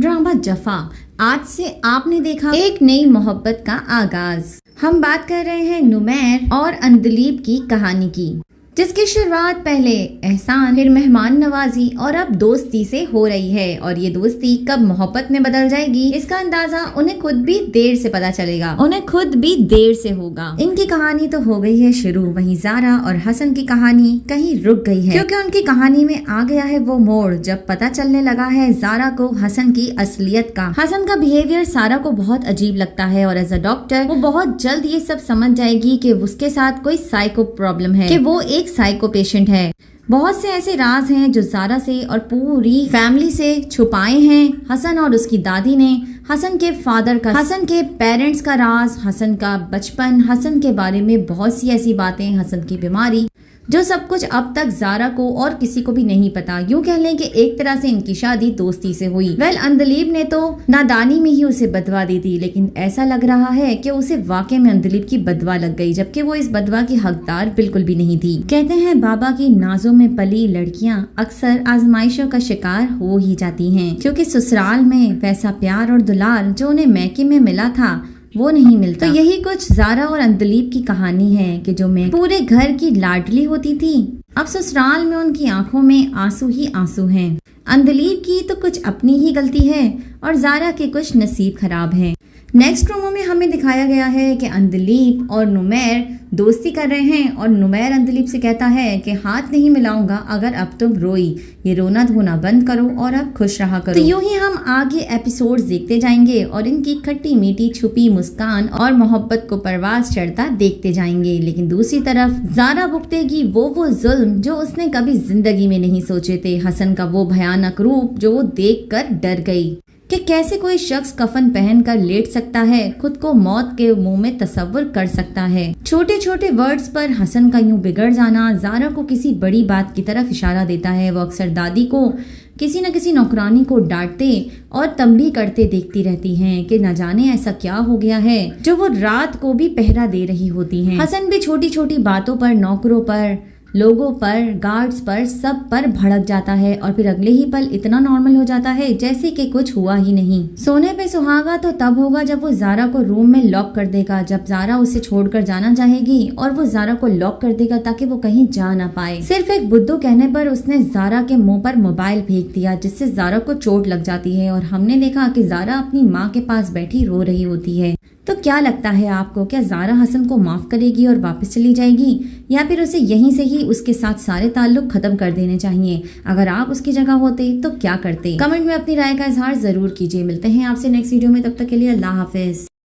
Drama जफा। आज से आपने देखा एक नई मोहब्बत का आगाज। हम बात कर रहे हैं नुमैर और अंदलीब की कहानी की, जिसकी शुरुआत पहले एहसान, फिर मेहमान नवाजी और अब दोस्ती से हो रही है। और ये दोस्ती कब मोहब्बत में बदल जाएगी, इसका अंदाजा उन्हें खुद भी देर से पता चलेगा, उन्हें खुद भी देर से होगा। इनकी कहानी तो हो गई है शुरू, वहीं ज़ारा और हसन की कहानी कहीं रुक गई है, क्योंकि उनकी कहानी में आ गया है वो मोड़ जब पता चलने लगा है ज़ारा को हसन की असलियत का। हसन का बिहेवियर सारा को बहुत अजीब लगता है और एज अ डॉक्टर वो बहुत जल्द ये सब समझ जाएगी कि उसके साथ कोई साइको प्रॉब्लम है, कि वो एक साइको पेशेंट है। बहुत से ऐसे राज हैं जो ज़ारा से और पूरी फैमिली से छुपाए हैं हसन और उसकी दादी ने। हसन के फादर का, हसन के पेरेंट्स का राज, हसन का बचपन, हसन के बारे में बहुत सी ऐसी बातें, हसन की बीमारी, जो सब कुछ अब तक ज़ारा को और किसी को भी नहीं पता। यूं कह लें कि एक तरह से इनकी शादी दोस्ती से हुई। अंदलीब ने तो नादानी में ही उसे बदवा दी थी, लेकिन ऐसा लग रहा है कि उसे वाकई में अंदलीब की बदवा लग गई, जबकि वो इस बदवा की हकदार बिल्कुल भी नहीं थी। कहते हैं बाबा की नाजों में पली लड़कियां अक्सर आजमाइशों का शिकार हो ही जाती हैं, क्योंकि ससुराल में वैसा प्यार और दुलार जो उन्हें मैके में मिला था वो नहीं मिलता। तो यही कुछ ज़ारा और अंदलीब की कहानी है कि जो मैं पूरे घर की लाडली होती थी, अब ससुराल में उनकी आंखों में आंसू ही आंसू हैं। अंदलीब की तो कुछ अपनी ही गलती है और ज़ारा के कुछ नसीब खराब है। नेक्स्ट प्रोमो में हमें दिखाया गया है कि अंदलीब और नुमैर दोस्ती कर रहे हैं और नुमैर अंदलीब से कहता है कि हाथ नहीं मिलाऊंगा अगर अब तुम रोई, ये रोना धोना बंद करो और अब खुश रहा करो। तो यूं ही हम आगे एपिसोड्स देखते जाएंगे और इनकी खट्टी मीठी छुपी मुस्कान और मोहब्बत को परवाज चढ़ता देखते जाएंगे। लेकिन दूसरी तरफ ज़ारा भुगतेगी वो जुल्म जो उसने कभी जिंदगी में नहीं सोचे थे। हसन का वो भयानक रूप जो वो देख कर डर गई कि कैसे कोई शख्स कफन पहनकर लेट सकता है, खुद को मौत के मुंह में तस्वर कर सकता है। छोटे छोटे वर्ड्स पर हसन का यूं बिगड़ जाना ज़ारा को किसी बड़ी बात की तरफ इशारा देता है। वो अक्सर दादी को किसी न किसी नौकरानी को डांटते और तंबी करते देखती रहती हैं कि न जाने ऐसा क्या हो गया है जो वो रात को भी पहरा दे रही होती हैं। हसन भी छोटी छोटी बातों पर, नौकरों पर, लोगों पर, गार्ड्स पर, सब पर भड़क जाता है और फिर अगले ही पल इतना नॉर्मल हो जाता है जैसे कि कुछ हुआ ही नहीं। सोने पे सुहागा तो तब होगा जब वो ज़ारा को रूम में लॉक कर देगा, जब ज़ारा उसे छोड़कर जाना चाहेगी और वो ज़ारा को लॉक कर देगा ताकि वो कहीं जा ना पाए। सिर्फ एक बुद्धू कहने पर उसने ज़ारा के मुंह पर मोबाइल फेंक दिया, जिससे ज़ारा को चोट लग जाती है और हमने देखा कि ज़ारा अपनी माँ के पास बैठी रो रही होती है। तो क्या लगता है आपको, क्या ज़ारा हसन को माफ करेगी और वापस चली जाएगी, या फिर उसे यहीं से ही उसके साथ सारे ताल्लुक खत्म कर देने चाहिए? अगर आप उसकी जगह होते तो क्या करते? कमेंट में अपनी राय का इजहार जरूर कीजिए। मिलते हैं आपसे नेक्स्ट वीडियो में, तब तक के लिए अल्लाह हाफिज।